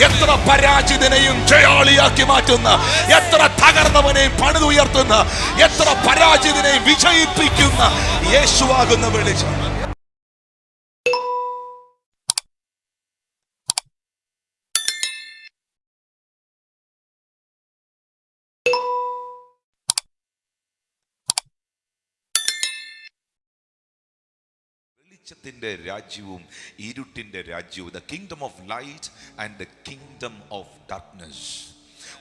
എത്ര പരാജിതനെയും ജയാളിയാക്കി മാറ്റുന്ന, എത്ര തകർന്നവനെയും പണിതുയർത്തുന്ന, എത്ര പരാജിതനെയും വിജയിപ്പിക്കുന്ന യേശുവാകുന്ന വെളിച്ചം. വെളിച്ചത്തിന്റെ രാജ്യവും ഇരുട്ടിന്റെ രാജ്യവും, the kingdom of light and the kingdom of darkness.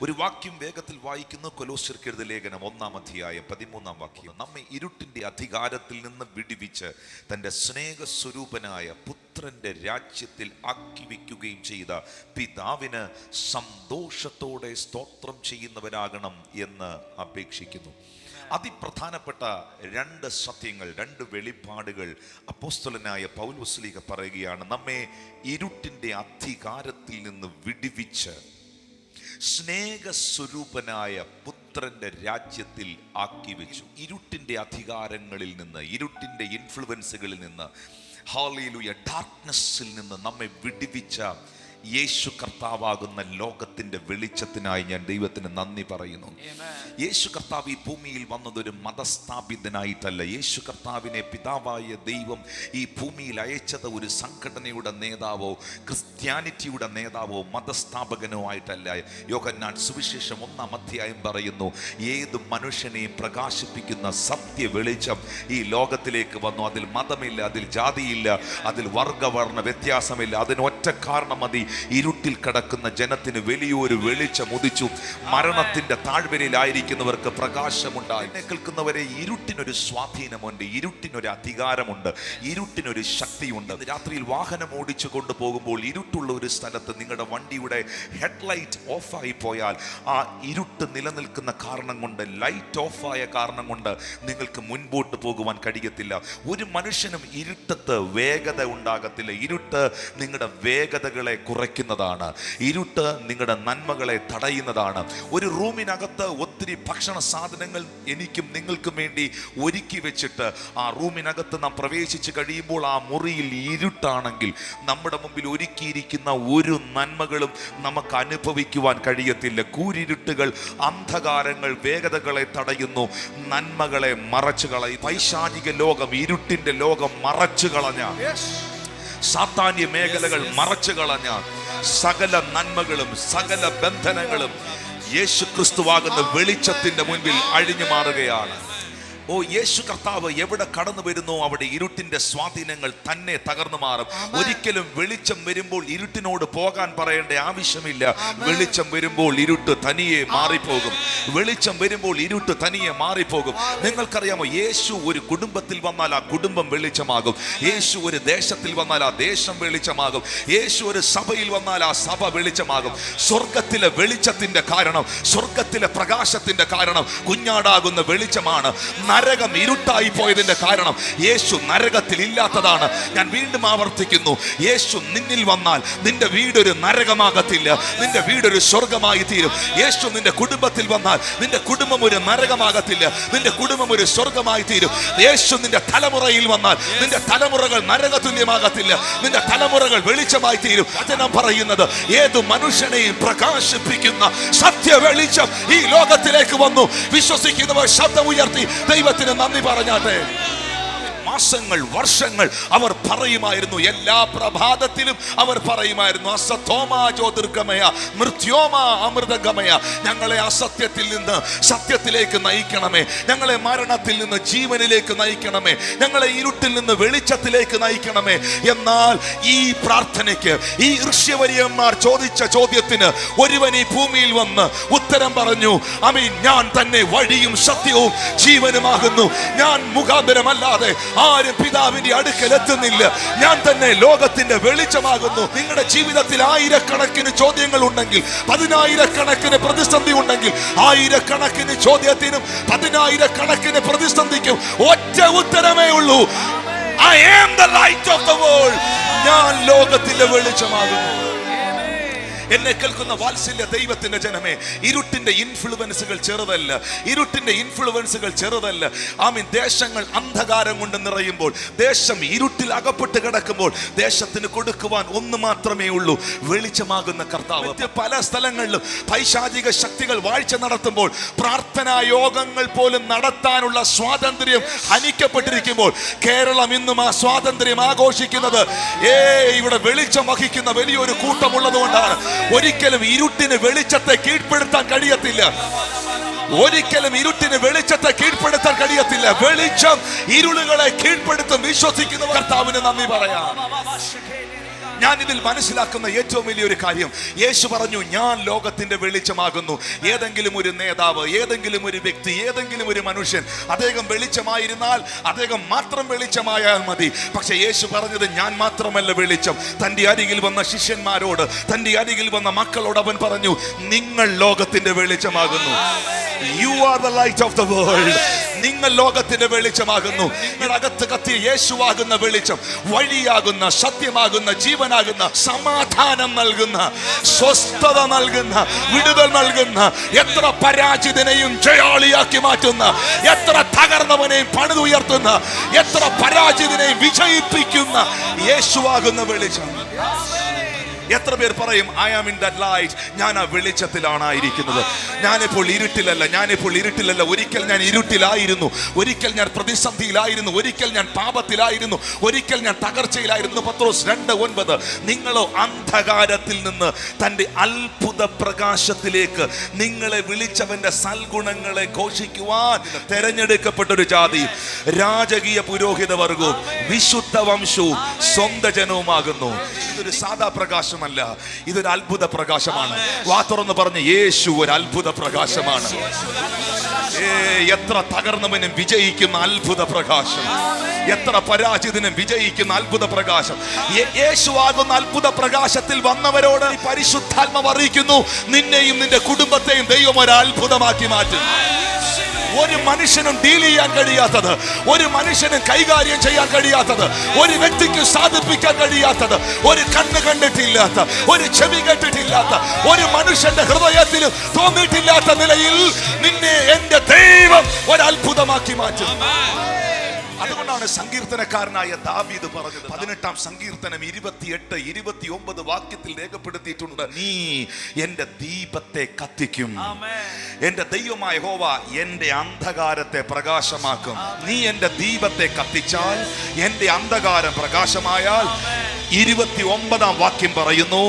ഒരു വാക്യം വേഗത്തിൽ വായിക്കുന്നു. കൊലോസ്യർക്ക് എഴുതിയ ലേഖനം 1-ാം അധ്യായം 13-ാം വാക്യം. നമ്മെ ഇരുട്ടിന്റെ അധികാരത്തിൽ നിന്ന് വിടുവിച്ച് തന്റെ സ്നേഹസ്വരൂപനായ പുത്രന്റെ രാജ്യത്തിൽ ആക്കി വയ്ക്കുകയും ചെയ്ത പിതാവിന് സന്തോഷത്തോടെ സ്തോത്രം ചെയ്യുന്നവരാകണം എന്ന് അപേക്ഷിക്കുന്നു. അതിപ്രധാനപ്പെട്ട 2 സത്യങ്ങൾ, 2 വെളിപ്പാടുകൾ അപ്പോസ്തലനായ പൗലോസ്ലീഹ പറയുകയാണ്. നമ്മെ ഇരുട്ടിന്റെ അധികാരത്തിൽ നിന്ന് വിടുവിച്ച് സ്നേഹസ്വരൂപനായ പുത്രന്റെ രാജ്യത്തിൽ ആക്കി വെച്ചു. ഇരുട്ടിന്റെ അധികാരങ്ങളിൽ നിന്ന്, ഇരുട്ടിന്റെ ഇൻഫ്ലുവൻസുകളിൽ നിന്ന്, ഹല്ലേലൂയ, ഡാർക്ക്നെസ്സിൽ നിന്ന് നമ്മെ വിടുവിച്ച യേശു കർത്താവാകുന്ന ലോകത്തിന്റെ വെളിച്ചത്തിനായി ഞാൻ ദൈവത്തിന് നന്ദി പറയുന്നു. യേശു കർത്താവ് ഈ ഭൂമിയിൽ വന്നതൊരു മതസ്ഥാപിതനായിട്ടല്ല. യേശു കർത്താവിനെ പിതാവായ ദൈവം ഈ ഭൂമിയിൽ അയച്ചത് ഒരു സംഘടനയുടെ നേതാവോ ക്രിസ്ത്യാനിറ്റിയുടെ നേതാവോ മതസ്ഥാപകനോ ആയിട്ടല്ല. യോഹന്നാൻ സുവിശേഷം 1-ാം അധ്യായം പറയുന്നു, ഏത് മനുഷ്യനെയും പ്രകാശിപ്പിക്കുന്ന സത്യ വെളിച്ചം ഈ ലോകത്തിലേക്ക് വന്നു. അതിൽ മതമില്ല, അതിൽ ജാതിയില്ല, അതിൽ വർഗവർണ്ണ വ്യത്യാസമില്ല. അതിന് ഒറ്റ കാരണം മതി, ഇരുട്ടിൽ കിടക്കുന്ന ജനത്തിന് വലിയൊരു വെളിച്ചം ഉദിച്ചു. മരണത്തിന്റെ താഴ്വരയിലായിരിക്കുന്നവർക്ക് പ്രകാശമുണ്ടായി. എന്നെ കേൾക്കുന്നവരെ, ഇരുട്ടിനൊരു സ്വാധീനമുണ്ട്, ഇരുട്ടിനൊരു അധികാരമുണ്ട്, ഇരുട്ടിനൊരു ശക്തിയുണ്ട്. രാത്രിയിൽ വാഹനം ഓടിച്ചു കൊണ്ടുപോകുമ്പോൾ ഇരുട്ടുള്ള ഒരു സ്ഥലത്ത് നിങ്ങളുടെ വണ്ടിയുടെ ഹെഡ്ലൈറ്റ് ഓഫായി പോയാൽ ആ ഇരുട്ട് നിലനിൽക്കുന്ന കാരണം കൊണ്ട്, ലൈറ്റ് ഓഫായ കാരണം കൊണ്ട് നിങ്ങൾക്ക് മുൻപോട്ട് പോകുവാൻ കഴിയത്തില്ല. ഒരു മനുഷ്യനും ഇരുട്ടത്ത് വേഗത ഉണ്ടാകത്തില്ല. ഇരുട്ട് നിങ്ങളുടെ വേഗതകളെ കുറയ്ക്കുന്നതാണ്. ഇരുട്ട് നിങ്ങളുടെ നന്മകളെ തടയുന്നതാണ്. ഒരു റൂമിനകത്ത് ഒത്തിരി ഭക്ഷണ സാധനങ്ങൾ എനിക്കും നിങ്ങൾക്കും വേണ്ടി ഒരുക്കി വെച്ചിട്ട് ആ റൂമിനകത്ത് നാം പ്രവേശിച്ച് കഴിയുമ്പോൾ ആ മുറിയിൽ ഇരുട്ടാണെങ്കിൽ നമ്മുടെ മുമ്പിൽ ഒരുക്കിയിരിക്കുന്ന ഒരു നന്മകളും നമുക്ക് അനുഭവിക്കുവാൻ കഴിയത്തില്ല. കൂരിരുട്ടുകൾ, അന്ധകാരങ്ങൾ വേഗതകളെ തടയുന്നു, നന്മകളെ മറച്ചു കളയും. പൈശാചിക ലോകം, ഇരുട്ടിന്റെ ലോകം മറച്ചു കളഞ്ഞ, സാത്താന്യ മേഖലകൾ മറച്ചു കളഞ്ഞ സകല നന്മകളും സകല ബന്ധനങ്ങളും യേശു ക്രിസ്തുവാകുന്ന വെളിച്ചത്തിന്റെ മുൻപിൽ അഴിഞ്ഞു മാറുകയാണ്. ഓ, യേശു കർത്താവ് എവിടെ കടന്നു വരുന്നോ അവിടെ ഇരുട്ടിന്റെ സ്വാധീനങ്ങൾ തന്നെ തകർന്നു മാറും. ഒരിക്കലും വെളിച്ചം വരുമ്പോൾ ഇരുട്ടിനോട് പോകാൻ പറയേണ്ട ആവശ്യമില്ല. വെളിച്ചം വരുമ്പോൾ ഇരുട്ട് തനിയെ മാറിപ്പോകും. വെളിച്ചം വരുമ്പോൾ ഇരുട്ട് തനിയെ മാറിപ്പോകും. നിങ്ങൾക്കറിയാമോ, യേശു ഒരു കുടുംബത്തിൽ വന്നാൽ ആ കുടുംബം വെളിച്ചമാകും. യേശു ഒരു ദേശത്തിൽ വന്നാൽ ആ ദേശം വെളിച്ചമാകും. യേശു ഒരു സഭയിൽ വന്നാൽ ആ സഭ വെളിച്ചമാകും. സ്വർഗത്തിലെ വെളിച്ചത്തിന്റെ കാരണം, സ്വർഗത്തിലെ പ്രകാശത്തിന്റെ കാരണം കുഞ്ഞാടാകുന്ന വെളിച്ചമാണ്. നരകം ഇരുട്ടായി പോയതിന്റെ കാരണം യേശു നരകത്തിൽ ഇല്ലാത്തതാണ്. ഞാൻ വീണ്ടും ആവർത്തിക്കുന്നു, യേശു നിന്നിൽ വന്നാൽ നിന്റെ വീടൊരു നരകമാകത്തില്ല, നിന്റെ വീടൊരു സ്വർഗമായി തീരും. യേശു നിന്റെ കുടുംബത്തിൽ വന്നാൽ നിന്റെ കുടുംബം ഒരു നരകമാകത്തില്ല, നിന്റെ കുടുംബം ഒരു സ്വർഗമായി തീരും. യേശു നിന്റെ തലമുറയിൽ വന്നാൽ നിന്റെ തലമുറകൾ നരകതുല്യമാകത്തില്ല, നിന്റെ തലമുറകൾ വെളിച്ചമായി തീരും. ഞാൻ പറയുന്നത്, ഏത് മനുഷ്യനെയും പ്രകാശിപ്പിക്കുന്ന സത്യ വെളിച്ചം ഈ ലോകത്തിലേക്ക് വന്നു. വിശ്വസിക്കുന്നവർ ശബ്ദം ഉയർത്തി ദൈവത്തിന് നന്ദി പറഞ്ഞാട്ടെ. മാസങ്ങൾ, വർഷങ്ങൾ അവർ പറയുമായിരുന്നു, എല്ലാ പ്രഭാതത്തിലും അവർ പറയുമായിരുന്നു, അസതോമാ ജ്യോതിർഗമയ മൃത്യോമാ അമൃതഗമയ. ഞങ്ങളെ അസത്യത്തിൽ നിന്ന് സത്യത്തിലേക്ക് നയിക്കണമേ, ഞങ്ങളെ മരണത്തിൽ നിന്ന് ജീവനിലേക്ക് നയിക്കണമേ, ഞങ്ങളെ ഇരുട്ടിൽ നിന്ന് വെളിച്ചത്തിലേക്ക് നയിക്കണമേ. എന്നാൽ ഈ പ്രാർത്ഥനയ്ക്ക്, ഈ ഋഷ്യവര്യന്മാർ ചോദിച്ച ചോദ്യത്തിന് ഒരുവൻ ഈ ഭൂമിയിൽ വന്ന് ഉത്തരം പറഞ്ഞു. ആമീൻ. ഞാൻ തന്നെ വഴിയും സത്യവും ജീവനുമാകുന്നു. ഞാൻ മുഖാന്തരമല്ലാതെ ആരും പിതാവിന്റെ അടുക്കൽ എത്തുന്നില്ല. ഞാൻ തന്നെ ലോകത്തിന്റെ വെളിച്ചമാകുന്നു. നിങ്ങളുടെ ജീവിതത്തിൽ ആയിരക്കണക്കിന് ചോദ്യങ്ങൾ ഉണ്ടെങ്കിൽ, 10,000കണക്കിന് പ്രതിസന്ധി ഉണ്ടെങ്കിൽ, 1000കണക്കിന് ചോദ്യത്തിനും 10,000കണക്കിന് പ്രതിസന്ധിക്കും ഒറ്റ ഉത്തരമേ ഉള്ളൂ. I am the light of the world. ഞാൻ ലോകത്തിന്റെ വെളിച്ചമാകുന്നു. എന്നെ കേൾക്കുന്ന വാത്സല്യ ദൈവത്തിന്റെ ജനമേ, ഇരുട്ടിന്റെ ഇൻഫ്ലുവൻസുകൾ ചെറുതല്ല, ഇരുട്ടിന്റെ ഇൻഫ്ലുവൻസുകൾ ചെറുതല്ല. ആമീൻ. ദേശങ്ങൾ അന്ധകാരം കൊണ്ട് നിറയുമ്പോൾ, ദേശം ഇരുട്ടിൽ അകപ്പെട്ട് കിടക്കുമ്പോൾ ദേശത്തിന് കൊടുക്കുവാൻ ഒന്ന് മാത്രമേ ഉള്ളൂ, വെളിച്ചമാകുന്ന കർത്താവ്. പല സ്ഥലങ്ങളിലും പൈശാചിക ശക്തികൾ വാഴ്ച നടത്തുമ്പോൾ, പ്രാർത്ഥനാ യോഗങ്ങൾ പോലും നടത്താനുള്ള സ്വാതന്ത്ര്യം ഹനിക്കപ്പെട്ടിരിക്കുമ്പോൾ, കേരളം ഇന്നും ആ സ്വാതന്ത്ര്യം ആഘോഷിക്കുന്നത് ഇവിടെ വെളിച്ചം വഹിക്കുന്ന വലിയൊരു കൂട്ടമുള്ളത് കൊണ്ടാണ്. ഒരിക്കലും ഇരുട്ടിന് വെളിച്ചത്തെ കീഴ്പ്പെടുത്താൻ കഴിയത്തില്ല. ഒരിക്കലും ഇരുട്ടിന് വെളിച്ചത്തെ കീഴ്പ്പെടുത്താൻ കഴിയത്തില്ല. വെളിച്ചം ഇരുളുകളെ കീഴ്പ്പെടുത്തും. വിശ്വസിക്കുന്ന കർത്താവിന് നന്ദി പറയാം. ഞാൻ ഇതിൽ മനസ്സിലാക്കുന്ന ഏറ്റവും വലിയൊരു കാര്യം, യേശു പറഞ്ഞു, ഞാൻ ലോകത്തിന്റെ വെളിച്ചമാകുന്നു. ഏതെങ്കിലും ഒരു നേതാവ്, ഏതെങ്കിലും ഒരു വ്യക്തി, ഏതെങ്കിലും ഒരു മനുഷ്യൻ അദ്ദേഹം വെളിച്ചമായിരുന്നാൽ അദ്ദേഹം മാത്രം വെളിച്ചമായാൽ മതി. പക്ഷെ യേശു പറഞ്ഞത്, ഞാൻ മാത്രമല്ല വെളിച്ചം. തന്റെ അരികിൽ വന്ന ശിഷ്യന്മാരോട്, തന്റെ അരികിൽ വന്ന മക്കളോട് അവൻ പറഞ്ഞു, നിങ്ങൾ ലോകത്തിന്റെ വെളിച്ചമാകുന്നു. You are the light of the world. നിങ്ങൾ ലോകത്തിന്റെ വെളിച്ചമാകുന്നു. അകത്ത് കത്തിയ യേശുവാകുന്ന വെളിച്ചം, വഴിയാകുന്ന, സത്യമാകുന്ന, ജീവനാകുന്ന, സമാധാനം നൽകുന്ന, സ്വസ്ഥത നൽകുന്ന, വിടുതൽ നൽകുന്ന, എത്ര പരാജിതനെയും ജയാളിയാക്കി മാറ്റുന്ന, എത്ര തകർന്നവനെയും പണിതുയർത്തുന്ന, എത്ര പരാജിതനെയും വിജയിപ്പിക്കുന്ന യേശുവാകുന്ന വെളിച്ചം. എത്ര പേർ പറയും, I am in that light, ഞാൻ ആ വെളിച്ചത്തിലാണ് ആയിരിക്കുന്നത്. ഞാനിപ്പോൾ ഇരുട്ടിലല്ല. ഒരിക്കൽ ഞാൻ ഇരുട്ടിലായിരുന്നു, ഒരിക്കൽ ഞാൻ പ്രതിസന്ധിയിലായിരുന്നു, ഒരിക്കൽ ഞാൻ പാപത്തിലായിരുന്നു, ഒരിക്കൽ ഞാൻ തകർച്ചയിലായിരുന്നു. പത്രോസ് 2:9, നിങ്ങളോ അന്ധകാരത്തിൽ നിന്ന് തൻ്റെ അത്ഭുത പ്രകാശത്തിലേക്ക് നിങ്ങളെ വിളിച്ചവന്റെ സൽഗുണങ്ങളെ ഘോഷിക്കുവാൻ തെരഞ്ഞെടുക്കപ്പെട്ടൊരു ജാതി, രാജകീയ പുരോഹിത വർഗവും വിശുദ്ധ വംശവും സ്വന്തം ജനവുമാകുന്നു. ഇതൊരു സാധാ പ്രകാശം, ഇതൊരു അത്ഭുത പ്രകാശമാണ്. വാ തുറന്ന് പറഞ്ഞ്, യേശു ഒരു അത്ഭുത പ്രകാശമാണ്. എത്ര തകർന്നവനും വിജയിക്കുന്ന അത്ഭുത പ്രകാശം, എത്ര പരാജിതനും വിജയിക്കുന്ന അത്ഭുത പ്രകാശം. യേശു ആകുന്ന അത്ഭുത പ്രകാശത്തിൽ വന്നവരോട് പരിശുദ്ധാത്മാവ് അറിയിക്കുന്നു, നിന്നെയും നിന്റെ കുടുംബത്തെയും ദൈവം ഒരു അത്ഭുതമാക്കി മാറ്റും. ഒരു മനുഷ്യനും ഡീൽ ചെയ്യാൻ കഴിയാത്തത്, ഒരു മനുഷ്യനും കൈകാര്യം ചെയ്യാൻ കഴിയാത്തത്, ഒരു വ്യക്തിക്ക് സാധിപ്പിക്കാൻ കഴിയാത്തത്, ഒരു കണ്ണ് കണ്ടിട്ടില്ലാത്ത, ഒരു ചെവി കേട്ടിട്ടില്ലാത്ത, ഒരു മനുഷ്യന്റെ ഹൃദയത്തിൽ തോന്നിയിട്ടില്ലാത്ത നിലയിൽ നിന്നെ എന്റെ ദൈവം ഒരു അത്ഭുതമാക്കി മാറ്റും. അതുകൊണ്ടാണ് സങ്കീർത്തനക്കാരനായ ദാവീദ് പറഞ്ഞത്, 18-ാം സങ്കീർത്തനം 28-29 വാക്യത്തിൽ രേഖപ്പെടുത്തിയിട്ടുണ്ട്, നീ എന്റെ ദീപത്തെ കത്തിക്കും. എന്റെ ദൈവമായ യഹോവ എന്റെ അന്ധകാരത്തെ പ്രകാശമാക്കും. നീ എന്റെ ദീപത്തെ കത്തിച്ചാൽ എന്റെ അന്ധകാരം പ്രകാശമായാൽ. 29-ാം വാക്യം പറയുന്നു,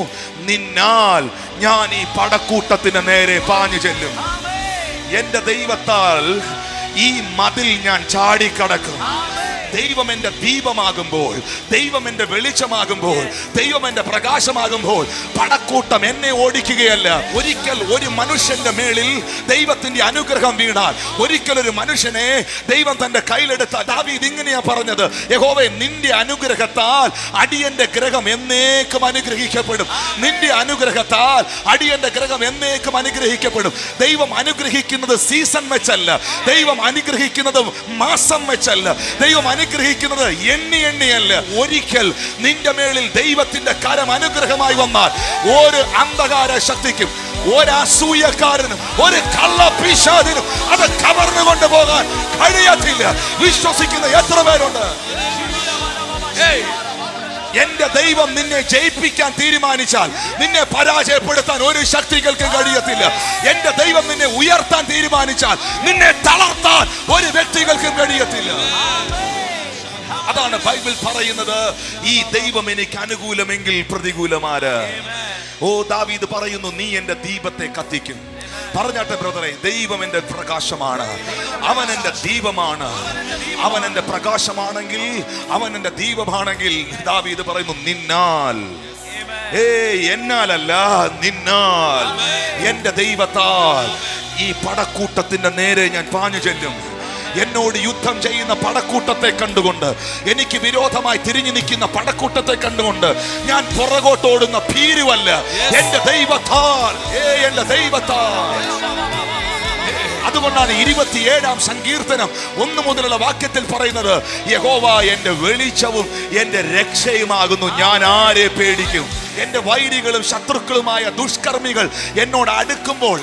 നിന്നാൽ ഞാൻ ഈ പടക്കൂട്ടത്തിന് നേരെ പാഞ്ഞു ചെല്ലും. എന്റെ ദൈവത്താൽ ഈ മതിൽ ഞാൻ ചാടിക്കടക്കും. ദൈവം എന്റെ ദീപമാകുമ്പോൾ, ദൈവം എന്റെ വെളിച്ചമാകുമ്പോൾ, ദൈവം എന്റെ പ്രകാശമാകുമ്പോൾ പടക്കൂട്ടം എന്നെ ഓടിക്കുകയല്ല. ഒരിക്കൽ ഒരു മനുഷ്യന്റെ മേളിൽ ദൈവത്തിന്റെ അനുഗ്രഹം വീണാൽ, ഒരിക്കൽ ഒരു മനുഷ്യനെ ദൈവം തന്റെ കയ്യിലെടുത്താൽ, ദാവീദ് ഇങ്ങനെയാ പറഞ്ഞത്, യഹോവേ നിന്റെ അനുഗ്രഹത്താൽ അടിയന്റെ ഗ്രഹം എന്നേക്കും അനുഗ്രഹിക്കപ്പെടും. നിന്റെ അനുഗ്രഹത്താൽ അടിയന്റെ ഗ്രഹം എന്നേക്കും അനുഗ്രഹിക്കപ്പെടും. ദൈവം അനുഗ്രഹിക്കുന്നത് സീസൺ വെച്ചല്ല, ദൈവം അനുഗ്രഹിക്കുന്നത് മാസം വെച്ചല്ല, ദൈവം അനുഗ്രഹിക്കുന്നത് എണ്ണിയല്ല. ഒരിക്കൽ നിന്റെ മേളിൽ ദൈവത്തിന്റെ കരം അനുഗ്രഹമായി വന്നാൽ ഒരു അന്ധകാര ശക്തിക്കും, ഒരു അസൂയക്കാരനും, ഒരു കള്ളപ്പിശാചിനും അത് കവർന്നു കൊണ്ടുപോകാൻ കഴിയത്തില്ല. വിശ്വസിക്കുന്ന എത്ര പേരുണ്ട്? എന്റെ ദൈവം നിന്നെ ജയിപ്പിക്കാൻ തീരുമാനിച്ചാൽ നിന്നെ പരാജയപ്പെടുത്താൻ ഒരു ശക്തികൾക്കും കഴിയത്തില്ല. എന്റെ ദൈവം നിന്നെ ഉയർത്താൻ തീരുമാനിച്ചാൽ നിന്നെ തളർത്താൻ ഒരു വ്യക്തികൾക്കും കഴിയത്തില്ല. അതാണ് ബൈബിൾ പറയുന്നത്, ഈ ദൈവം എനിക്ക് അനുകൂലമെങ്കിൽ പ്രതികൂലമാര്. ഓ ദാവീദ് പറയുന്നു, നീ എന്റെ ദീപത്തെ കത്തിക്കും. പറഞ്ഞാട്ടെ ബ്രദറെ, ദൈവം എന്റെ പ്രകാശമാണ്, അവൻ എന്റെ ദീപമാണ്. അവൻ എന്റെ പ്രകാശമാണെങ്കിൽ, അവൻ എന്റെ ദീപമാണെങ്കിൽ, ദാവീദ് പറയുന്നു, നിന്നാൽ, എന്നാലല്ല, നിന്നാൽ എന്റെ ദൈവത്താൽ ഈ പടക്കൂട്ടത്തിന്റെ നേരെ ഞാൻ പാഞ്ഞു ചെല്ലും. എന്നോട് യുദ്ധം ചെയ്യുന്ന പടക്കൂട്ടത്തെ കണ്ടുകൊണ്ട്, എനിക്ക് വിരോധമായി തിരിഞ്ഞു നിൽക്കുന്ന പടക്കൂട്ടത്തെ കണ്ടുകൊണ്ട് ഞാൻ പുറകോട്ടോടുന്ന ഭീരുവല്ല. എന്റെ ദൈവത്താൽ, എന്റെ ദൈവത്താൽ. അതുകൊണ്ടാണ് 27-ാം സങ്കീർത്തനം 1 മുതലുള്ള വാക്യത്തിൽ പറയുന്നത്, യഹോവ എന്റെ വെളിച്ചവും എന്റെ രക്ഷയുമാകുന്നു, ഞാൻ ആരെ പേടിക്കും? എന്റെ വൈരികളും ശത്രുക്കളുമായ ദുഷ്കർമ്മികൾ എന്നോട് അടുക്കുമ്പോൾ,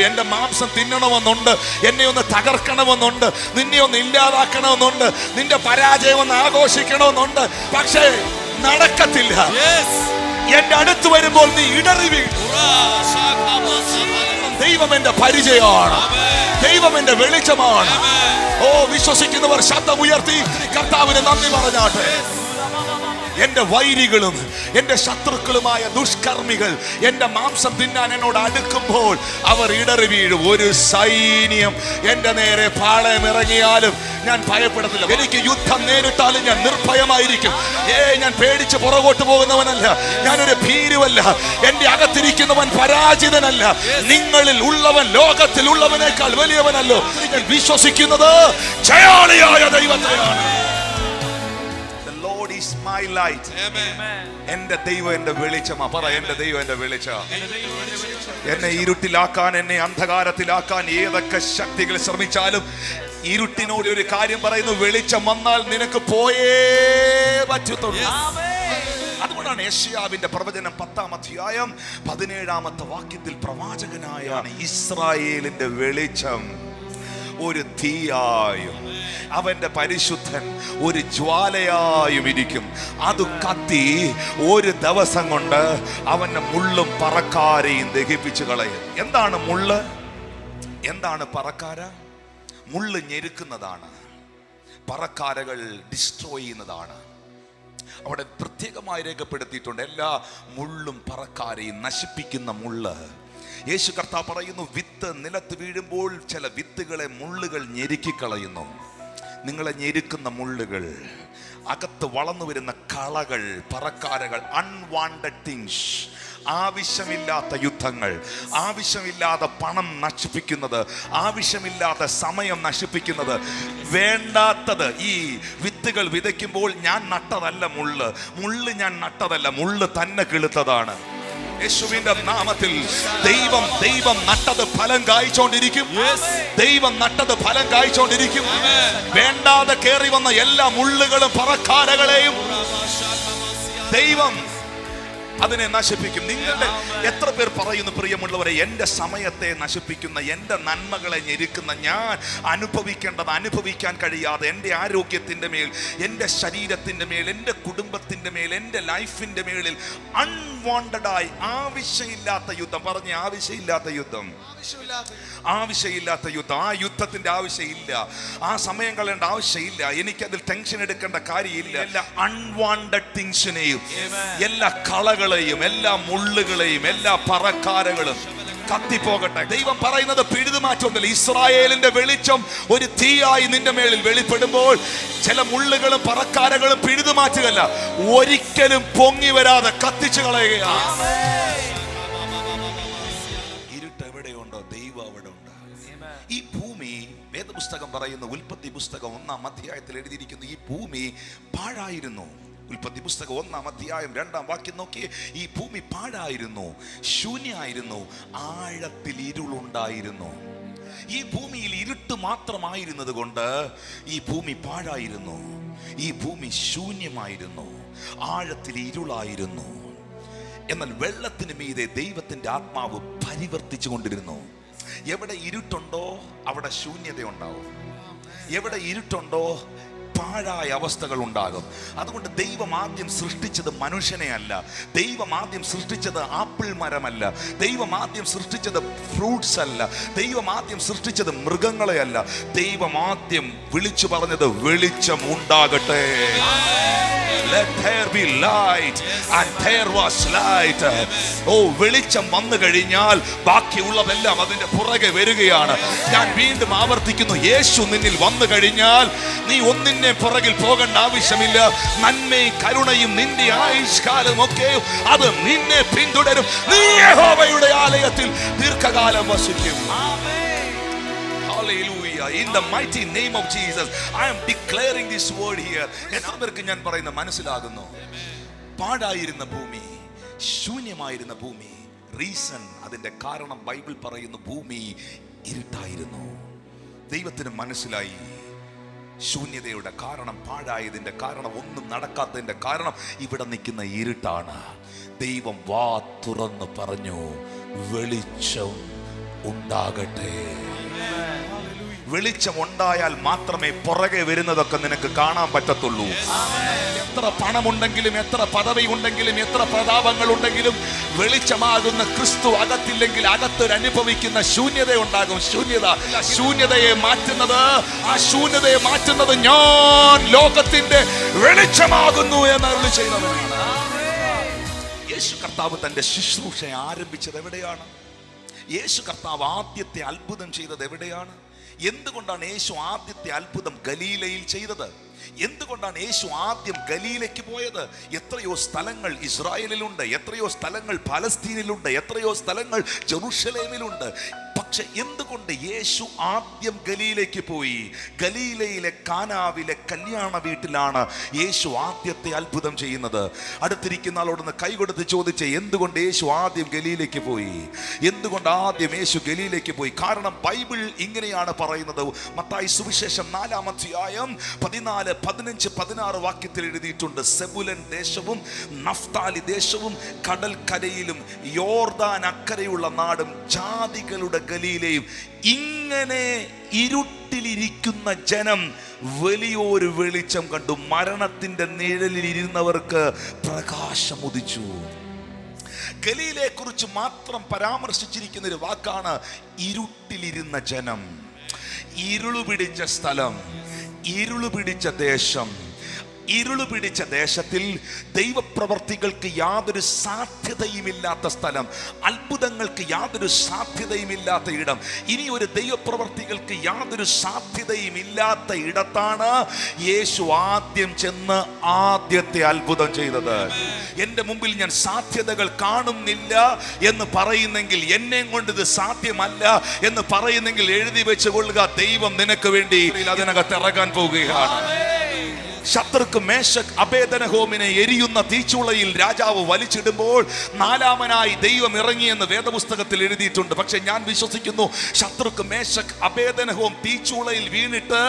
എന്റെ മാംസം തിന്നണമെന്നുണ്ട്, എന്നെ ഒന്ന് തകർക്കണമെന്നുണ്ട്, നിന്നെ ഒന്ന് ഇല്ലാതാക്കണമെന്നുണ്ട്, നിന്റെ പരാജയം ഒന്ന് ആഘോഷിക്കണമെന്നുണ്ട്. പക്ഷേ നടക്കത്തില്ല. എന്റെ അടുത്ത് വരുമ്പോൾ നീ ഇടറി വീഴും. ദൈവം എന്റെ പരിചയമാണ്, ദൈവം എന്റെ വെളിച്ചമാണ്. വിശ്വസിക്കുന്നവർ ശബ്ദം ഉയർത്തി കർത്താവിന് നന്ദി പറഞ്ഞാട്ടെ. എന്റെ വൈരികളും എന്റെ ശത്രുക്കളുമായ ദുഷ്കർമ്മികൾ എന്റെ മാംസം തിന്നാൻ എന്നോട് അടുക്കുമ്പോൾ അവർ ഇടറി വീഴും. ഒരു സൈന്യം എന്റെ നേരെ പാളയം ഇറങ്ങിയാലും ഞാൻ ഭയപ്പെടത്തില്ല. എനിക്ക് യുദ്ധം നേരിട്ടാലും ഞാൻ നിർഭയമായിരിക്കും. ഞാൻ പേടിച്ച് പുറകോട്ട് പോകുന്നവനല്ല, ഞാനൊരു ഭീരുവല്ല. എന്റെ അകത്തിരിക്കുന്നവൻ പരാജിതനല്ല. നിങ്ങളിൽ ഉള്ളവൻ ലോകത്തിൽ ഉള്ളവനേക്കാൾ വലിയവനല്ലോ. ഞാൻ വിശ്വസിക്കുന്നത് ജയാളിയായ ദൈവത്തെയാണ്. My light. എന്റെ ദൈവം എന്റെ വെളിച്ചമാ. പറ, എന്റെ ദൈവം എന്റെ വെളിച്ചം. എന്നെ ഇരുട്ടിലാക്കാൻ, എന്നെ അന്ധകാരത്തിലാക്കാൻ ഏതൊക്കെ ശക്തികൾ ശ്രമിച്ചാലും ഇരുട്ടിനോട് ഒരു കാര്യം പറയുന്നു, വെളിച്ചം വന്നാൽ നിനക്ക് പോയേ പറ്റത്തുള്ളൂ. അതുകൊണ്ടാണ് യെശയ്യാവിന്റെ പ്രവചനം 10-ാം അധ്യായം 17-ാമത്തെ വാക്യത്തിൽ പ്രവാചകനായ ഇസ്രായേലിന്റെ വെളിച്ചം ഒരു തീയായും അവന്റെ പരിശുദ്ധൻ ഒരു ജ്വാലയായും ഇരിക്കും. അത് കത്തി ഒരു ദിവസം കൊണ്ട് അവന്റെ മുള്ളും പറക്കാരെയും ദഹിപ്പിച്ചു കളയും. എന്താണ് മുള്ള്? എന്താണ് പറക്കാര? മുള്ള് ഞെരുക്കുന്നതാണ്, പറക്കാരകൾ ഡിസ്ട്രോയ് ചെയ്യുന്നതാണ്. അവിടെ പ്രത്യേകമായി രേഖപ്പെടുത്തിയിട്ടുണ്ട്, എല്ലാ മുള്ളും പറക്കാരെയും നശിപ്പിക്കുന്ന മുള്ള്. യേശു കർത്താവ് പറയുന്നു, വിത്ത് നിലത്ത് വീഴുമ്പോൾ ചില വിത്തുകളെ മുള്ളുകൾ ഞെരുക്കിക്കളയുന്നു. നിങ്ങളെ ഞെരുക്കുന്ന മുള്ളുകൾ, അകത്ത് വളർന്നു വരുന്ന കളകൾ, പറക്കാരകൾ, അൺവാണ്ടഡ് തിങ്സ്, ആവശ്യമില്ലാത്ത യുദ്ധങ്ങൾ, ആവശ്യമില്ലാത്ത പണം നശിപ്പിക്കുന്നത്, ആവശ്യമില്ലാത്ത സമയം നശിപ്പിക്കുന്നത്, വേണ്ടാത്തത്. ഈ വിത്തുകൾ വിതയ്ക്കുമ്പോൾ ഞാൻ നട്ടതല്ല മുള്ള് ഞാൻ നട്ടതല്ല, മുള്ള് തന്നെ കിളുത്തതാണ്. യേശുവിന്റെ നാമത്തിൽ ദൈവം നട്ടത് ഫലം കായ്ച്ചോണ്ടിരിക്കും. ദൈവം നട്ടത് ഫലം കായ്ച്ചോണ്ടിരിക്കും. വേണ്ടാതെ കേറി വന്ന എല്ലാ മുള്ളുകളും പറക്കാരകളെയും ദൈവം അതിനെ നശിപ്പിക്കും. നിങ്ങളുടെ എത്ര പേർ പറയുന്നു, പ്രിയമുള്ളവരെ, എൻ്റെ സമയത്തെ നശിപ്പിക്കുന്ന, എൻ്റെ നന്മകളെ ഞെരുക്കുന്ന, ഞാൻ അനുഭവിക്കേണ്ടത് അനുഭവിക്കാൻ കഴിയാതെ എൻ്റെ ആരോഗ്യത്തിൻ്റെ മേൽ, എൻ്റെ ശരീരത്തിൻ്റെ മേൽ, എൻ്റെ കുടുംബത്തിൻ്റെ മേൽ, എൻ്റെ ലൈഫിൻ്റെ മേളിൽ അൺവാണ്ടഡായി ആവശ്യമില്ലാത്ത യുദ്ധം. പറഞ്ഞ ആവശ്യമില്ലാത്ത യുദ്ധം, ആവശ്യമില്ലാത്ത യുദ്ധം. ആ യുദ്ധത്തിന്റെ ആവശ്യമില്ല, ആ സമയം കളയേണ്ട ആവശ്യമില്ല, എനിക്കതിൽ ടെൻഷൻ എടുക്കേണ്ട കാര്യമില്ല. എല്ലാ അൺവാണ്ടഡ് തിങ്സിനെയും, എല്ലാ കളകളെയും, എല്ലാ മുള്ളുകളെയും, എല്ലാ പറക്കാരകളും കത്തിപ്പോകട്ടെ. ദൈവം പറയുന്നത് പിഴുതുമാറ്റൊന്നുമില്ല. ഇസ്രായേലിന്റെ വെളിച്ചം ഒരു തീയായി നിന്റെ മേളിൽ വെളിപ്പെടുമ്പോൾ ചില മുള്ളുകളും പറക്കാരകളും പിഴുതുമാറ്റുകയല്ല, ഒരിക്കലും പൊങ്ങി വരാതെ കത്തിച്ചു കളയുകയാണ്. ഈ ഭൂമി, വേദപുസ്തകം പറയുന്ന ഉൽപ്പത്തി പുസ്തകം 1-ാം അധ്യായത്തിൽ എഴുതിയിരിക്കുന്നു, ഈ ഭൂമി പാഴായിരുന്നു. ഉൽപ്പത്തി പുസ്തകം 1-ാം അധ്യായം 2-ാം വാക്യം നോക്കി, ഈ ഭൂമി പാഴായിരുന്നു, ശൂന്യായിരുന്നു, ആഴത്തിൽ ഇരുളുണ്ടായിരുന്നു. ഈ ഭൂമിയിൽ ഇരുട്ട് മാത്രമായിരുന്നത് കൊണ്ട് ഈ ഭൂമി പാഴായിരുന്നു, ഈ ഭൂമി ശൂന്യമായിരുന്നു, ആഴത്തിൽ ഇരുളായിരുന്നു. എന്നാൽ വെള്ളത്തിന് മീതെ ദൈവത്തിന്റെ ആത്മാവ് പരിവർത്തിച്ചു കൊണ്ടിരുന്നു. എവിടെ ഇരുട്ടുണ്ടോ അവിടെ ശൂന്യത ഉണ്ടാവും. എവിടെ ഇരുട്ടുണ്ടോ പാഴായ അവസ്ഥകൾ ഉണ്ടാകും. അതുകൊണ്ട് ദൈവം ആദ്യം സൃഷ്ടിച്ചത് മനുഷ്യനെ അല്ല, ദൈവം ആദ്യം സൃഷ്ടിച്ചത് ആപ്പിൾ മരമല്ല, ദൈവം ആദ്യം സൃഷ്ടിച്ചത് ഫ്രൂട്ട്സ് അല്ല, ദൈവം ആദ്യം സൃഷ്ടിച്ചത് മൃഗങ്ങളെ അല്ല. ദൈവം ആദ്യം വിളിച്ചു പറഞ്ഞത് വെളിച്ചം ഉണ്ടാകട്ടെ. Let there be light, and there was light. വെളിച്ചം വന്നു കഴിഞ്ഞാൽ ബാക്കിയുള്ളതെല്ലാം അതിന്റെ പുറകെ വരികയാണ്. ഞാൻ വീണ്ടും ആവർത്തിക്കുന്നു, യേശു നിന്നിൽ വന്നു കഴിഞ്ഞാൽ നീ ഒന്നിന്റെ പുറകിൽ പോകേണ്ട ആവശ്യമില്ല. നന്മയും കരുണയും നിന്റെ ആയുഷ്കാലം ഒക്കെ അത് നിന്നെ പിന്തുടരും. നീ യഹോവയുടെ ആലയത്തിൽ ദീർഘകാലം വസിക്കും. In the mighty name of Jesus, I am declaring this word here. എത്ര പേർക്ക് ഞാൻ പറയുന്ന മനസ്സിലാകുന്നു? പാഴായിരുന്ന ഭൂമി, ശൂന്യമായിരുന്ന ഭൂമി. റീസൺ, അതിന്റെ കാരണം ബൈബിൾ പറയുന്നു, ഭൂമി ഇരുട്ടായിരുന്നു. ദൈവത്തിന് മനസ്സിലായി ശൂന്യതയുടെ കാരണം, പാഴായതിന്റെ കാരണം, ഒന്നും നടക്കാത്തതിന്റെ കാരണം ഇവിടെ നിൽക്കുന്ന ഇരുട്ടാണ്. ദൈവം വാ തുറന്ന് പറഞ്ഞു, വെളിച്ചം ഉണ്ടാകട്ടെ. വെളിച്ചം ഉണ്ടായാൽ മാത്രമേ പുറകെ വരുന്നതൊക്കെ നിനക്ക് കാണാൻ പറ്റത്തുള്ളൂ. എത്ര പണമുണ്ടെങ്കിലും, എത്ര പദവി ഉണ്ടെങ്കിലും, എത്ര പ്രതാപങ്ങൾ ഉണ്ടെങ്കിലും, വെളിച്ചമാകുന്ന ക്രിസ്തു അകത്തില്ലെങ്കിൽ അകത്തൊരനുഭവിക്കുന്ന ശൂന്യത ഉണ്ടാകും. ശൂന്യതയെ മാറ്റുന്നത്, ആ ശൂന്യതയെ മാറ്റുന്നത് ഞാൻ ലോകത്തിന്റെ വെളിച്ചമാകുന്നു എന്നരുളി ചെയ്യുന്നവനാണ്. യേശു കർത്താവ് തന്റെ ശുശ്രൂഷ ആരംഭിച്ചത് എവിടെയാണ്? യേശു കർത്താവ് ആദ്യത്തെ അത്ഭുതം ചെയ്തത് എവിടെയാണ്? എന്തുകൊണ്ടാണ് യേശു ആദ്യത്തെ അത്ഭുതം ഗലീലയിൽ ചെയ്തത്? എന്തുകൊണ്ടാണ് യേശു ആദ്യം ഗലീലയ്ക്ക് പോയത്? എത്രയോ സ്ഥലങ്ങൾ ഇസ്രായേലിലുണ്ട്, എത്രയോ സ്ഥലങ്ങൾ പലസ്തീനിലുണ്ട്, എത്രയോ സ്ഥലങ്ങൾ ജെറുസലേമിലുണ്ട്. പക്ഷെ എന്തുകൊണ്ട് യേശു ആദ്യം ഗലീലയ്ക്ക് പോയി? ഗലീലയിലെ കാനാവിലെ കല്യാണ വീട്ടിലാണ് യേശു ആദ്യത്തെ അത്ഭുതം ചെയ്യുന്നത്. അടുത്തിരിക്കുന്ന ആളോടൊന്ന് കൈകൊടുത്ത് ചോദിച്ചേ, എന്തുകൊണ്ട് യേശു ആദ്യം ഗലീലയ്ക്ക് പോയി? എന്തുകൊണ്ട് ആദ്യം യേശു ഗലീലയ്ക്ക് പോയി? കാരണം ബൈബിൾ ഇങ്ങനെയാണ് പറയുന്നത്. മത്തായി സുവിശേഷം 4-ാം അധ്യായം 14, 15, 16 വാക്യത്തിൽ എഴുതിയിട്ടുണ്ട്. സെബുലൻ ദേശവും നഫ്താലി ദേശവും കടൽക്കരയിലും യോർദാൻ അക്കരയുള്ള നാടും ജാതികളുടെ ഗലീലയും, ഇങ്ങനെ ഇരുട്ടിലിരിക്കുന്ന ജനം വലിയൊരു വെളിച്ചം കണ്ടു. മരണത്തിന്റെ നിഴലിൽ ഇരുന്നവർക്ക് പ്രകാശം ഉദിച്ചു. ഗലീലയെ കുറിച്ച് മാത്രം പരാമർശിച്ചിരിക്കുന്ന ഒരു വാക്കാണ് ഇരുട്ടിലിരുന്ന ജനം. ഇരുളു പിടിച്ച സ്ഥലം, ഇരുളു പിടിച്ച ദേശം. ഇരുളു പിടിച്ച ദേശത്തിൽ ദൈവപ്രവർത്തികൾക്ക് യാതൊരു സാധ്യതയുമില്ലാത്ത സ്ഥലം, അത്ഭുതങ്ങൾക്ക് യാതൊരു സാധ്യതയുമില്ലാത്ത ഇടം, ഇനി ഒരു ദൈവപ്രവർത്തികൾക്ക് യാതൊരു സാധ്യതയുമില്ലാത്ത ഇടത്താണ് യേശു ആദ്യം ചെന്ന് ആദ്യത്തെ അത്ഭുതം ചെയ്തത്. എൻ്റെ മുമ്പിൽ ഞാൻ സാധ്യതകൾ കാണുന്നില്ല എന്ന് പറയുന്നെങ്കിൽ, എന്നെ കൊണ്ട് ഇത് സാധ്യമല്ല എന്ന് പറയുന്നെങ്കിൽ എഴുതി വെച്ചുകൊള്ളുക, ദൈവം നിനക്ക് വേണ്ടി അതിനകത്ത് ഇറങ്ങാൻ പോവുകയാണ്. ശത്രുക്ക് മേശക് അബേദനഹോമിനെ എരിയുന്ന തീച്ചുളയിൽ രാജാവ് വലിച്ചിടുമ്പോൾ നാലാമനായി ദൈവം ഇറങ്ങിയെന്ന് വേദപുസ്തകത്തിൽ എഴുതിയിട്ടുണ്ട്. പക്ഷെ ഞാൻ വിശ്വസിക്കുന്നു, ശത്രുക്ക് മേശക് അബേദനഹോം തീച്ചുളയിൽ വീണിട്ട്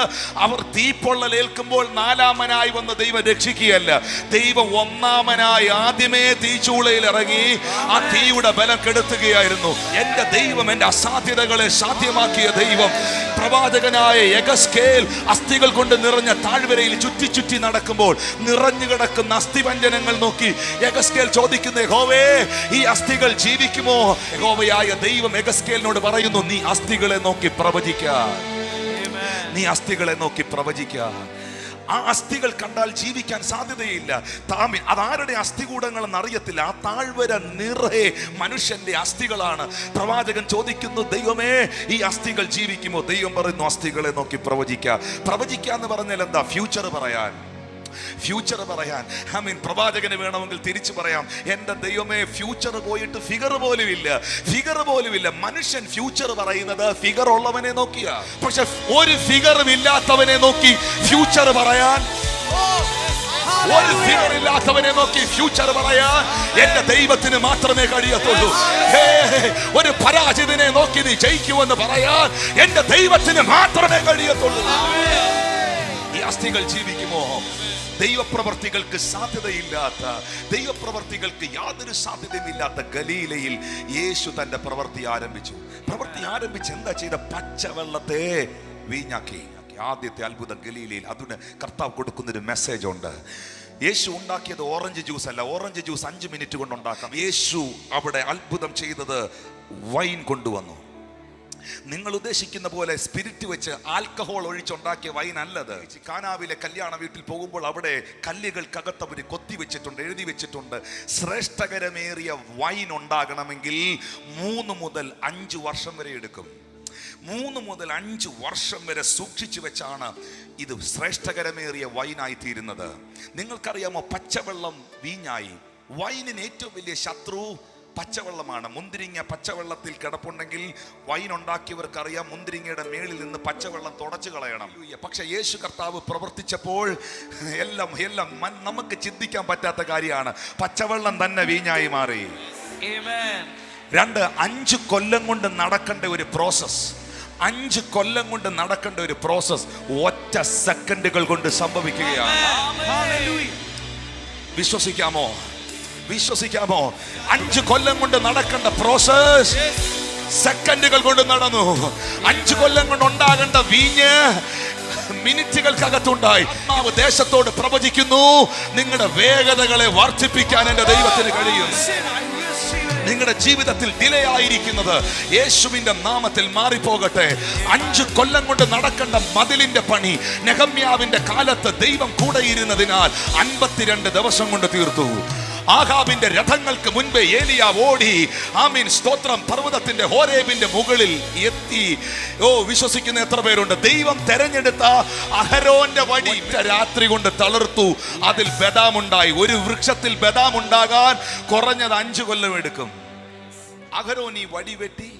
അവർ തീപ്പൊള്ളലേൽക്കുമ്പോൾ നാലാമനായി വന്ന് ദൈവം രക്ഷിക്കുകയല്ല. ദൈവം ഒന്നാമനായി ആദ്യമേ തീച്ചുളയിൽ ഇറങ്ങി ആ തീയുടെ ബലം കെടുത്തുകയായിരുന്നു. എൻ്റെ ദൈവം എൻ്റെ അസാധ്യതകളെ സാധ്യമാക്കിയ ദൈവം. പ്രവാചകനായ യെഗസ്കേൽ അസ്ഥികൾ കൊണ്ട് നിറഞ്ഞ താഴ്വരയിൽ ചുറ്റി ചുറ്റി നടക്കുമ്പോൾ നിറഞ്ഞു കിടക്കുന്ന അസ്ഥിപഞ്ജനങ്ങൾ നോക്കി യെഗസ്കേൽ ചോദിക്കുന്നു, യഹോവേ, ഈ അസ്ഥികൾ ജീവിക്കുമോ? യഹോവയായ ദൈവം യെഗസ്കേലിനോട് പറയുന്നു, നീ അസ്ഥികളെ നോക്കി പ്രവചിക്കുക, നീ അസ്ഥികളെ നോക്കി പ്രവചിക്കുക. ആ അസ്ഥികൾ കണ്ടാൽ ജീവിക്കാൻ സാധ്യതയില്ല. അതാരുടെ അസ്ഥികൂടങ്ങളെന്ന് അറിയത്തില്ല. ആ താഴ്വര നിറയെ മനുഷ്യന്റെ അസ്ഥികളാണ്. പ്രവാചകൻ ചോദിക്കുന്നു, ദൈവമേ, ഈ അസ്ഥികൾ ജീവിക്കുമോ? ദൈവം പറയുന്നു, അസ്ഥികളെ നോക്കി പ്രവചിക്കുക. പ്രവചിക്കുക എന്ന് പറഞ്ഞാൽ എന്താ? ഫ്യൂച്ചർ പറയാൻ. പ്രവാചകന് വേണമെങ്കിൽ തിരിച്ചു പറയാം, എൻ്റെ ദൈവമേ, ഫ്യൂച്ചർ പോയിട്ട് ഫിഗർ പോലുമില്ല. മനുഷ്യൻ ഫ്യൂച്ചർ പറയുന്നത് ഫിഗർ ഉള്ളവനെ നോക്കിയാ. പക്ഷെ ഒരു ഫിഗറും ഇല്ലാത്തവനെ നോക്കി ഫ്യൂച്ചർ പറയാൻ, ഒരു ഫിഗർ ഇല്ലാത്തവനെ നോക്കി ഫ്യൂച്ചർ പറയാൻ എന്റെ ദൈവത്തിന് മാത്രമേ കഴിയത്തുള്ളൂ. ഒരു പരാജിതനെ നോക്കി നീ ജയിക്കുമെന്ന് പറയാൻ എന്റെ ദൈവത്തിന് മാത്രമേ കഴിയത്തുള്ളൂ. ഈ അസ്ഥികൾ ജീവിക്കുമോ? ദൈവപ്രവർത്തികൾക്ക് സാധ്യതയില്ലാത്ത, ദൈവപ്രവർത്തികൾക്ക് യാതൊരു സാധ്യതയുമില്ലാത്ത ഗലീലയിൽ യേശു തന്റെ പ്രവൃത്തി ആരംഭിച്ചു. എന്താ ചെയ്ത? പച്ചവെള്ളത്തെ വീഞ്ഞാക്കി. ആദ്യത്തെ അത്ഭുതം ഗലീലയിൽ. അതിന് കർത്താവ് കൊടുക്കുന്നൊരു മെസ്സേജ് ഉണ്ട്. യേശു ഉണ്ടാക്കിയത് ഓറഞ്ച് ജ്യൂസ് അല്ല. ഓറഞ്ച് ജ്യൂസ് 5 മിനിറ്റ് കൊണ്ട് ഉണ്ടാക്കാം. യേശു അവിടെ അത്ഭുതം ചെയ്തത് വൈൻ കൊണ്ടുവന്നു. നിങ്ങൾ ഉദ്ദേശിക്കുന്ന പോലെ സ്പിരിറ്റ് വെച്ച് ആൽക്കഹോൾ ഒഴിച്ചുണ്ടാക്കിയ വൈൻ അല്ലത്. കാനാവിലെ കല്യാണ വീട്ടിൽ പോകുമ്പോൾ അവിടെ കല്ലുകൾക്കകത്ത് അവർ കൊത്തി വെച്ചിട്ടുണ്ട്, എഴുതി വെച്ചിട്ടുണ്ട്, ശ്രേഷ്ഠകരമേറിയ വൈൻ ഉണ്ടാകണമെങ്കിൽ 3 മുതൽ 5 വർഷം വരെ എടുക്കും. 3 മുതൽ 5 വർഷം വരെ സൂക്ഷിച്ചു വെച്ചാണ് ഇത് ശ്രേഷ്ഠകരമേറിയ വൈനായി തീരുന്നത്. നിങ്ങൾക്കറിയാമോ, പച്ചവെള്ളം വീഞ്ഞായി. വൈനിന് ഏറ്റവും വലിയ ശത്രു പച്ചവെള്ളമാണ്. മുന്തിരിങ്ങ പച്ചവെള്ളത്തിൽ കിടപ്പുണ്ടെങ്കിൽ വൈൻ ഉണ്ടാക്കിയവർക്കറിയാം, മുന്തിരിങ്ങയുടെ മേളിൽ നിന്ന് പച്ചവെള്ളം തുടച്ചു കളയണം. പക്ഷെ യേശു കർത്താവ് പ്രവർത്തിച്ചപ്പോൾ എല്ലാം നമുക്ക് ചിന്തിക്കാൻ പറ്റാത്ത കാര്യമാണ്. പച്ചവെള്ളം തന്നെ വീഞ്ഞായി മാറി. 5 കൊല്ലം കൊണ്ട് നടക്കേണ്ട ഒരു പ്രോസസ് 5 കൊല്ലം കൊണ്ട് നടക്കേണ്ട ഒരു പ്രോസസ് ഒറ്റ സെക്കൻഡുകൾ കൊണ്ട് സംഭവിക്കുകയാണ്. വിശ്വസിക്കാമോ? വിശ്വസിക്കാമോ? 5 കൊല്ലം കൊണ്ട് നടക്കേണ്ട പ്രോസസ് സെക്കൻഡുകൾ കൊണ്ട് നടന്നു. 5 കൊല്ലം കൊണ്ട് ഉണ്ടാകേണ്ട വീഞ്ഞ് മിനിറ്റുകൾക്കകത്തുണ്ടായി. ദേശത്തോട് പ്രവചിക്കുന്നു, നിങ്ങളുടെ വേഗതകളെ വർദ്ധിപ്പിക്കാൻ എന്റെ ദൈവത്തിന് കഴിയും. നിങ്ങളുടെ ജീവിതത്തിൽ ഡിലേ ആയിരിക്കുന്നത് യേശുവിന്റെ നാമത്തിൽ മാറിപ്പോകട്ടെ. 5 കൊല്ലം കൊണ്ട് നടക്കേണ്ട മതിലിന്റെ പണി നെഹമ്യാവിന്റെ കാലത്ത് ദൈവം കൂടെ ഇരുന്നതിനാൽ 52 ദിവസം കൊണ്ട് തീർത്തു. ആഹാബിന്റെ രഥങ്ങൾക്ക് മുൻപേ ഏലിയ ഓടി, ആമീൻ സ്തോത്രം, പർവ്വതത്തിന്റെ ഹോരേബിന്റെ മുകളിൽ എത്തി. വിശ്വസിക്കുന്ന എത്ര പേരുണ്ട്? ദൈവം തെരഞ്ഞെടുത്ത അഹരോന്റെ വടി രാത്രി കൊണ്ട് തളർത്തു. അതിൽ ബദാമുണ്ടായി. ഒരു വൃക്ഷത്തിൽ ബദാമുണ്ടാകാൻ കുറഞ്ഞത് 5 കൊല്ലം എടുക്കും. അഹരോൻ ഈ വടി വെട്ടി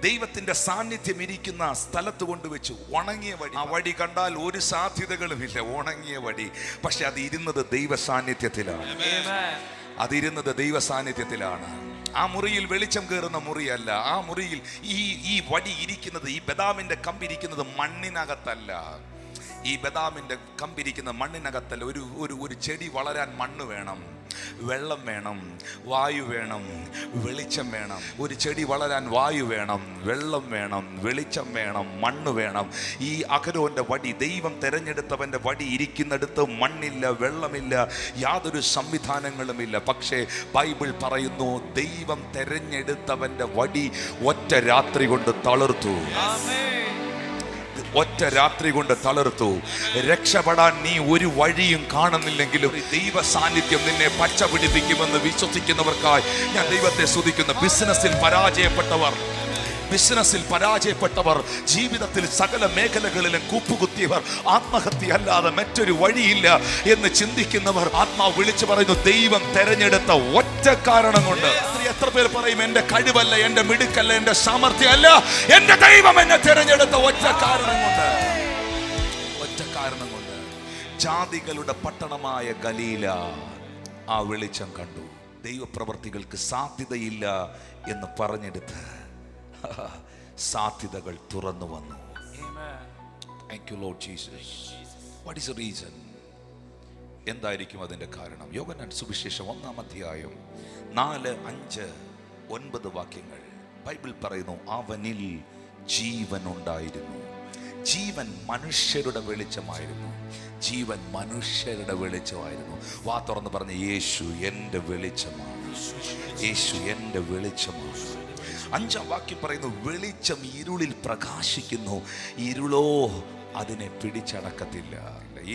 ദൈവത്തിന്റെ സാന്നിധ്യം ഇരിക്കുന്ന സ്ഥലത്ത് കൊണ്ടുവച്ചു. ഉണങ്ങിയ വടി. ആ വടി കണ്ടാൽ ഒരു സാധ്യതകളുമില്ല, ഉണങ്ങിയ വടി. പക്ഷെ അത് ഇരുന്നത് ദൈവ സാന്നിധ്യത്തിലാണ്. അതിരുന്നത് ദൈവ സാന്നിധ്യത്തിലാണ്. ആ മുറിയിൽ വെളിച്ചം കയറുന്ന മുറിയല്ല. ആ മുറിയിൽ ഈ വടി ഇരിക്കുന്നത്, ഈ ബദാമിന്റെ കമ്പിരിക്കുന്നത് മണ്ണിനകത്തല്ല. ഈ ബദാമിന്റെ കമ്പിരിക്കുന്ന മണ്ണിനകത്തല്ല. ഒരു ചെടി വളരാൻ മണ്ണ് വേണം, വെള്ളം വേണം, വായു വേണം, വെളിച്ചം വേണം. ഒരു ചെടി വളരാൻ വായു വേണം, വെള്ളം വേണം, വെളിച്ചം വേണം, മണ്ണ് വേണം. ഈ അഹരോന്റെ വടി, ദൈവം തെരഞ്ഞെടുത്തവന്റെ വടി ഇരിക്കുന്നിടത്ത് മണ്ണില്ല, വെള്ളമില്ല, യാതൊരു സംവിധാനങ്ങളുമില്ല. പക്ഷേ ബൈബിൾ പറയുന്നു, ദൈവം തെരഞ്ഞെടുത്തവന്റെ വടി ഒറ്റ രാത്രി കൊണ്ട് തളർത്തു. ഒറ്റ രാത്രി കൊണ്ട് തളർത്തു. രക്ഷപ്പെടാൻ നീ ഒരു വഴിയും കാണുന്നില്ലെങ്കിലും ദൈവ സാന്നിധ്യം നിന്നെ പച്ച പിടിപ്പിക്കുമെന്ന് വിശ്വസിക്കുന്നവർക്കായി ഞാൻ ദൈവത്തെ സ്തുതിക്കുന്നു. ബിസിനസ്സിൽ പരാജയപ്പെട്ടവർ, ജീവിതത്തിൽ സകല മേഖലകളിലും കൂപ്പുകുത്തിയവർ, ആത്മഹത്യ അല്ലാതെ മറ്റൊരു വഴിയില്ല എന്ന് ചിന്തിക്കുന്നവർ, ആത്മാവ് വിളിച്ചു പറയുന്നു, ദൈവം തെരഞ്ഞെടുത്ത ഒറ്റ കാരണം കൊണ്ട്. എത്ര പേർ പറയും, എന്റെ കഴിവല്ല, എന്റെ മിടുക്കല്ല, എന്റെ സാമർഥ്യമല്ല, എന്റെ ദൈവം എന്നെ തെരഞ്ഞെടുത്ത ഒറ്റ കാരണം കൊണ്ട്. ഒറ്റ കാരണം കൊണ്ട് ജാതികളുടെ പട്ടണമായ ഗലീല ആ വെളിച്ചം കണ്ടു. ദൈവപ്രവർത്തികൾക്ക് സാധ്യതയില്ല എന്ന് പറഞ്ഞെടുത്ത് സാധ്യതകൾ തുറന്നു വന്നു. Thank you Lord Jesus. What is the reason? എന്തായിരിക്കും അതിന്റെ കാരണം? യോഹന്നാൻ സുവിശേഷം 1-ാം അധ്യായം 4, 5, 9 വാക്യങ്ങൾ ബൈബിൾ പറയുന്നു, അവനിൽ ജീവൻ ഉണ്ടായിരുന്നു. ജീവൻ മനുഷ്യരുടെ വെളിച്ചമായിരുന്നു. ജീവൻ മനുഷ്യരുടെ വെളിച്ചമായിരുന്നു. വാ തുറന്ന് പറഞ്ഞ, യേശു എൻ്റെ വെളിച്ചമാണ്. യേശു എൻ്റെ വെളിച്ചമാണ്. 5-ാം വാക്യം പറയുന്നു, വെളിച്ചം ഇരുളിൽ പ്രകാശിക്കുന്നു, ഇരുളോ അതിനെ പിടിച്ചടക്കത്തില്ല.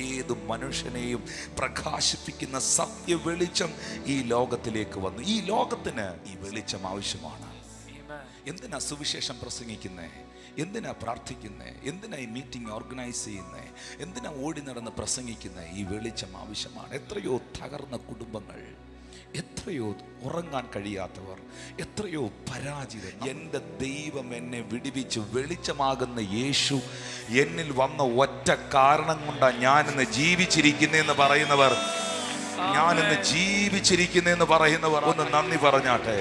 ഏത് മനുഷ്യനെയും പ്രകാശിപ്പിക്കുന്ന സത്യ വെളിച്ചം ഈ ലോകത്തിലേക്ക് വന്നു. ഈ ലോകത്തിന് ഈ വെളിച്ചം ആവശ്യമാണ്. എന്തിനാ സുവിശേഷം പ്രസംഗിക്കുന്നേ? എന്തിനാ പ്രാർത്ഥിക്കുന്നേ? എന്തിനാ ഈ മീറ്റിംഗ് ഓർഗനൈസ് ചെയ്യുന്നേ? എന്തിനാ ഓടി നടന്ന് പ്രസംഗിക്കുന്നേ? ഈ വെളിച്ചം ആവശ്യമാണ്. എത്രയോ തകർന്ന കുടുംബങ്ങൾ, എത്രയോ ഉറങ്ങാൻ കഴിയാത്തവർ, എത്രയോ പരാജിതർ. എൻ്റെ ദൈവം എന്നെ വിടുവിച്ചു, വെളിച്ചമാകുന്ന യേശു എന്നിൽ വന്ന ഒറ്റ കാരണം കൊണ്ടാണ് ഞാനിന്ന് ജീവിച്ചിരിക്കുന്നതെന്ന് പറയുന്നവർ, ഞാനിന്ന് ജീവിച്ചിരിക്കുന്നതെന്ന് പറയുന്നവർ ഒന്ന് നന്ദി പറഞ്ഞാട്ടെ.